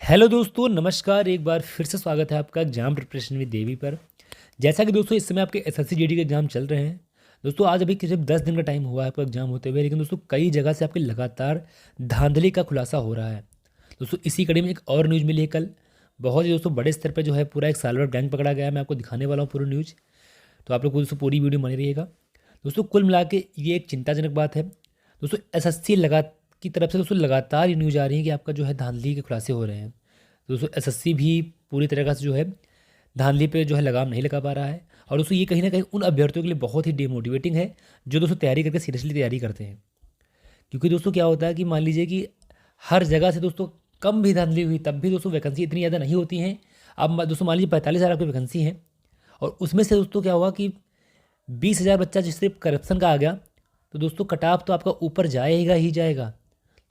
Hello दोस्तों, नमस्कार। एक बार फिर से स्वागत है आपका एग्जाम प्रिपरेशन विद देवी पर। जैसा कि दोस्तों इस समय आपके एसएससी जीडी के एग्जाम चल रहे हैं। दोस्तों आज अभी सिर्फ 10 दिन का टाइम हुआ है आपका एग्जाम होते हुए, लेकिन दोस्तों कई जगह से आपके लगातार धांधली का खुलासा हो रहा है। दोस्तों इसी कड़ी में एक और न्यूज़ मिली है कल। बहुत ही दोस्तों बड़े स्तर पर जो है पूरा एक साइबर गैंग पकड़ा गया है। मैं आपको दिखाने वाला हूँ पूरी न्यूज़, तो आप लोग को दोस्तों पूरी वीडियो बनी रहिएगा। दोस्तों कुल मिला के ये एक चिंताजनक बात है। दोस्तों एसएससी की तरफ से दोस्तों लगातार ये न्यूज़ आ रही है कि आपका जो है धांधली के खुलासे हो रहे हैं। दोस्तों एसएससी भी पूरी तरीक़ा से जो है धांधली पे जो है लगाम नहीं लगा पा रहा है। और दोस्तों ये कहीं ना कहीं उन अभ्यर्थियों के लिए बहुत ही डिमोटिवेटिंग है जो दोस्तों तैयारी करके सीरियसली तैयारी करते हैं। क्योंकि दोस्तों क्या होता है कि मान लीजिए कि हर जगह से दोस्तों कम भी धांधली हुई तब भी दोस्तों वैकेंसी इतनी ज़्यादा नहीं होती हैं। अब दोस्तों मान लीजिए 45,000 आपकी वैकेंसी है और उसमें से दोस्तों क्या हुआ कि 20,000 बच्चा जिस सिर्फ करप्शन का आ गया, तो दोस्तों कट ऑफ तो आपका ऊपर जाएगा ही जाएगा।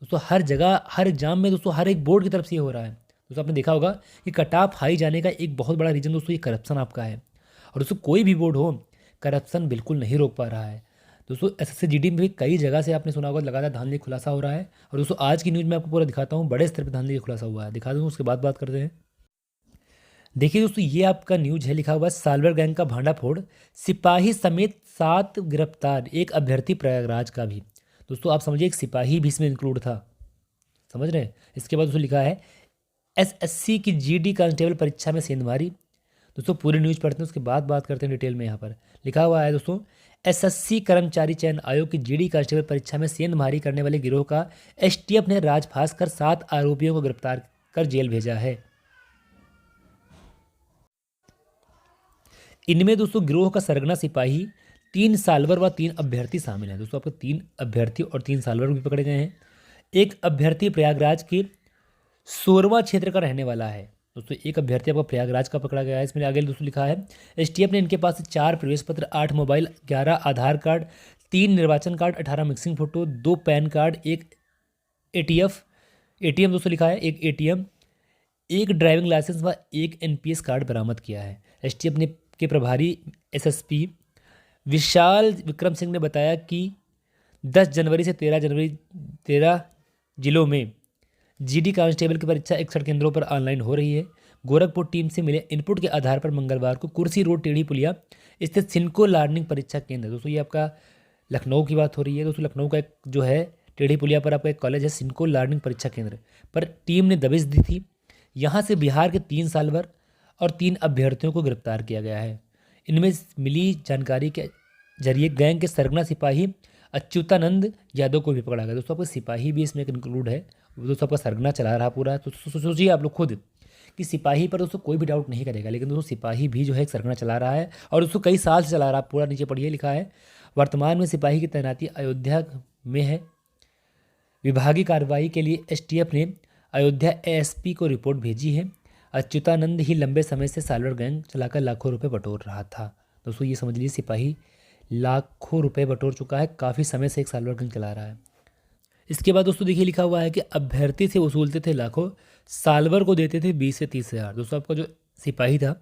दोस्तों हर जगह हर एग्जाम में दोस्तों हर एक बोर्ड की तरफ से ये हो रहा है। दोस्तों आपने देखा होगा कि कट ऑफ हाई जाने का एक बहुत बड़ा रीज़न दोस्तों ये करप्शन आपका है। और दोस्तों कोई भी बोर्ड हो, करप्शन बिल्कुल नहीं रोक पा रहा है। दोस्तों एसएससी जीडी में भी कई जगह से आपने सुना होगा लगातार धांधली खुलासा हो रहा है। और दोस्तों आज की न्यूज़ में आपको पूरा दिखाता हूँ, बड़े स्तर पर धांधली खुलासा हुआ है, दिखा दूँ उसके बाद बात करते हैं। देखिए दोस्तों ये आपका न्यूज है, लिखा हुआ है साल्वर गैंग का भांडाफोड़, सिपाही समेत 7 गिरफ्तार, एक अभ्यर्थी प्रयागराज का भी। दोस्तों आप समझिए एक सिपाही भी इसमें इंक्लूड था, समझ रहे हैं। इसके बाद दोस्तों लिखा है एसएससी की जीडी कांस्टेबल परीक्षा में सेंधमारी। दोस्तों पूरी न्यूज पढ़ते हैं उसके बाद बात करते हैं डिटेल में। यहाँ पर लिखा हुआ है दोस्तों, एसएससी कर्मचारी चयन आयोग की जीडी कांस्टेबल परीक्षा में सेंधमारी करने वाले गिरोह का एसटीएफ ने राजफास कर 7 आरोपियों को गिरफ्तार कर जेल भेजा है। इनमें दोस्तों गिरोह का सरगना सिपाही, 3 साल्वर व 3 अभ्यर्थी शामिल हैं। दोस्तों आपको 3 अभ्यर्थी और 3 साल्वर भी पकड़े गए हैं। एक अभ्यर्थी प्रयागराज के सोरवा क्षेत्र का रहने वाला है। दोस्तों एक अभ्यर्थी आपका प्रयागराज का पकड़ा गया है। इसमें आगे दोस्तों लिखा है एसटीएफ ने इनके पास से 4 प्रवेश पत्र, 8 मोबाइल, 11 आधार कार्ड, 3 निर्वाचन card, 18 mixing photo, 2 pan card, एक एटीएम दोस्तों लिखा है, एक एटीएम, एक ड्राइविंग लाइसेंस व एक एनपीएस कार्ड बरामद किया है। एसटीएफ ने के प्रभारी एसएसपी विशाल विक्रम सिंह ने बताया कि 10 जनवरी से 13 जिलों में जीडी कांस्टेबल की परीक्षा 61 केंद्रों पर ऑनलाइन हो रही है। गोरखपुर टीम से मिले इनपुट के आधार पर मंगलवार को कुर्सी रोड टेढ़ी पुलिया स्थित सिनको लर्निंग परीक्षा केंद्र, दोस्तों ये आपका लखनऊ की बात हो रही है। दोस्तों लखनऊ का एक जो है टेढ़ी पुलिया पर आपका एक कॉलेज है सिनको लर्निंग परीक्षा केंद्र पर टीम ने दबिश दी थी। यहाँ से बिहार के 3 साल्वर और 3 अभ्यर्थियों को गिरफ्तार किया गया है। इनमें मिली जानकारी के जरिए गैंग के सरगना सिपाही अच्युतानंद यादव को भी पकड़ा गया। दोस्तों आपका सिपाही भी इसमें इंक्लूड है। दोस्तों आपका सरगना चला रहा पूरा, तो सोचिए आप लोग खुद कि सिपाही पर दोस्तों कोई भी डाउट नहीं करेगा, लेकिन दोस्तों सिपाही भी जो है एक सरगना चला रहा है और दोस्तों कई साल से चला रहा है पूरा। नीचे पढ़िए लिखा है वर्तमान में सिपाही की तैनाती अयोध्या में है। विभागीय कार्रवाई के लिए एसटीएफ ने अयोध्या एएसपी को रिपोर्ट भेजी है। अच्युतानंद ही लंबे समय से साल्वर गैंग चलाकर लाखों रुपए बटोर रहा था। दोस्तों ये समझ लीजिए सिपाही लाखों रुपए बटोर चुका है, काफ़ी समय से एक साल्वर गैंग चला रहा है। इसके बाद दोस्तों देखिए लिखा हुआ है कि अभ्यर्थी से वसूलते थे लाखों, साल्वर को देते थे 20 से 30 हज़ार। दोस्तों आपका जो सिपाही था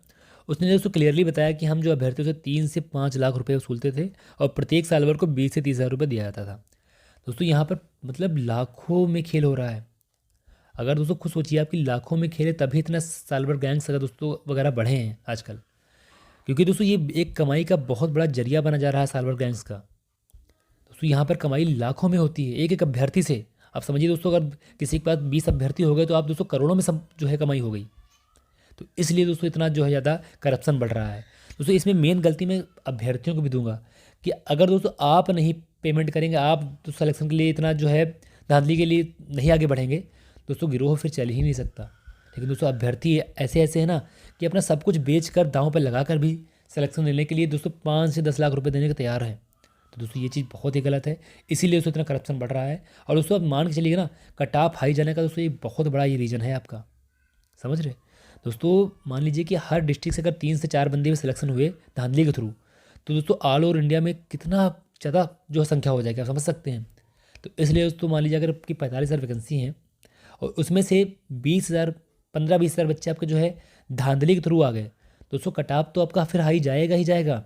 उसने दोस्तों क्लियरली बताया कि हम जो अभ्यर्थियों से 3 से 5 लाख रुपए वसूलते थे और प्रत्येक साल्वर को 20 से 30 हज़ार रुपये दिया जाता था। दोस्तों यहाँ पर मतलब लाखों में खेल हो रहा है। अगर दोस्तों खुद सोचिए आपकी लाखों में खेले तभी इतना साइबर गैंग्स अगर दोस्तों वगैरह बढ़े हैं आजकल, क्योंकि दोस्तों ये एक कमाई का बहुत बड़ा जरिया बना जा रहा है साइबर गैंग्स का। दोस्तों यहाँ पर कमाई लाखों में होती है एक एक अभ्यर्थी से। आप समझिए दोस्तों अगर किसी के पास 20 अभ्यर्थी हो गए तो आप दोस्तों करोड़ों में सब जो है कमाई हो गई। तो इसलिए दोस्तों इतना जो है ज़्यादा करप्शन बढ़ रहा है। दोस्तों इसमें मेन गलती मैं अभ्यर्थियों को भी दूंगा कि अगर दोस्तों आप नहीं पेमेंट करेंगे, आप तो सिलेक्शन के लिए इतना जो है धांधली के लिए नहीं आगे बढ़ेंगे, दोस्तों गिरोह फिर चल ही नहीं सकता। लेकिन दोस्तों अभ्यर्थी ऐसे ऐसे है ना कि अपना सब कुछ बेच कर दांव पर लगा कर भी सिलेक्शन लेने के लिए दोस्तों 5 से 10 लाख रुपए देने को तैयार हैं। तो दोस्तों ये चीज़ बहुत ही गलत है, इसीलिए दोस्तों इतना करप्शन बढ़ रहा है। और दोस्तों आप मान के चलिए ना कट ऑफ हाई जाने का दोस्तों ये बहुत बड़ा ये रीज़न है आपका, समझ रहे दोस्तों। मान लीजिए कि हर डिस्ट्रिक्ट से अगर 3 से 4 बंदे भी सिलेक्शन हुए धांधली के थ्रू, तो दोस्तों ऑल ओवर इंडिया में कितना ज़्यादा जो संख्या हो जाएगी आप समझ सकते हैं। तो इसलिए दोस्तों मान लीजिए अगर आपकी 45,000 वैकेंसी हैं और उसमें से 20,000 15-20,000 बच्चे आपके जो है धांधली के थ्रू आ गए, दोस्तों कट ऑफ तो आपका फिर हाई जाएगा ही जाएगा,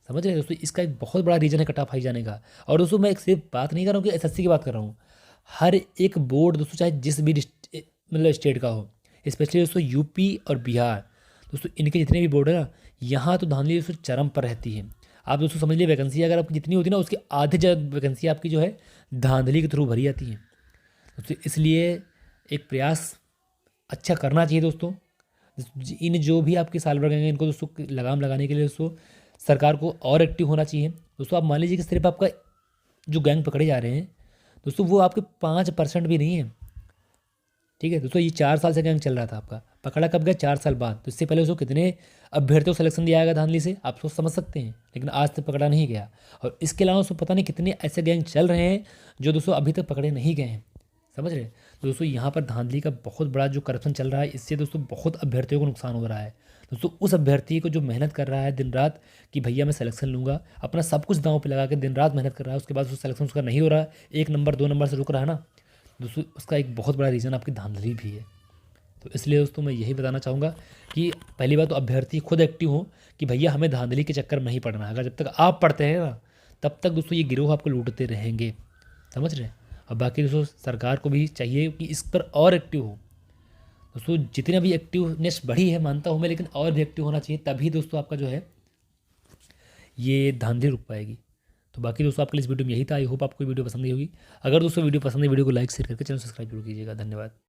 समझ रहे हैं दोस्तों। इसका एक बहुत बड़ा रीज़न है कट ऑफ हाई जाने का। और दोस्तों मैं एक सिर्फ बात नहीं कर रहा हूँ कि एसएससी की बात कर रहा हूँ, हर एक बोर्ड दोस्तों चाहे जिस भी मतलब स्टेट का हो, स्पेशली दोस्तों यूपी और बिहार, दोस्तों इनके जितने भी बोर्ड है ना, यहाँ तो धांधली दोस्तों चरम पर रहती है। आप दोस्तों समझ लीजिए वैकेंसी अगर आपकी जितनी होती है ना, उसकी आधी ज़्यादा वैकेंसी आपकी जो है धांधली के थ्रू भरी जाती है। दोस्तों इसलिए एक प्रयास अच्छा करना चाहिए दोस्तों। इन जो भी आपके साल भर गए इनको दोस्तों लगाम लगाने के लिए दोस्तों सरकार को और एक्टिव होना चाहिए। दोस्तों आप मान लीजिए कि सिर्फ आपका जो गैंग पकड़े जा रहे हैं दोस्तों वो आपके 5% भी नहीं है। ठीक है दोस्तों, ये 4 साल से गैंग चल रहा था आपका, पकड़ा कब गया 4 साल बाद। तो इससे पहले उसको कितने अभ्यर्थियों को सिलेक्शन दिया गया धांधली से आप सोच समझ सकते हैं, लेकिन आज तक पकड़ा नहीं गया। और इसके अलावा उसको पता नहीं कितने ऐसे गैंग चल रहे हैं जो दोस्तों अभी तक पकड़े नहीं गए हैं। समझ रहे हैं? तो दोस्तों यहाँ पर धांधली का बहुत बड़ा जो करप्शन चल रहा है, इससे दोस्तों बहुत अभ्यर्थियों को नुकसान हो रहा है। दोस्तों उस अभ्यर्थी को जो मेहनत कर रहा है दिन रात कि भैया मैं सिलेक्शन लूँगा, अपना सब कुछ दांव पे लगा के दिन रात मेहनत कर रहा है, उसके बाद उसका सिलेक्शन उसका नहीं हो रहा है, 1 नंबर 2 नंबर से रुक रहा है ना, दोस्तों उसका एक बहुत बड़ा रीज़न आपकी धांधली भी है। तो इसलिए दोस्तों मैं यही बताना चाहूँगा कि पहली बात तो अभ्यर्थी खुद एक्टिव हो कि भैया हमें धांधली के चक्कर में नहीं पड़ना है। अगर जब तक आप पढ़ते हैं ना तब तक दोस्तों ये गिरोह आपको लूटते रहेंगे। समझ रहे हैं? और बाकी दोस्तों सरकार को भी चाहिए कि इस पर और एक्टिव हो। दोस्तों जितनी भी एक्टिवनेस बढ़ी है मानता हूँ मैं, लेकिन और भी एक्टिव होना चाहिए, तभी दोस्तों आपका जो है ये धांधली रुक पाएगी। तो बाकी दोस्तों आपके लिए इस वीडियो में यही था। आई होप आपको वीडियो पसंद आई होगी। अगर दोस्तों वीडियो पसंद है वीडियो को लाइक शेयर करके चैनल सब्सक्राइब जरूर कीजिएगा। धन्यवाद।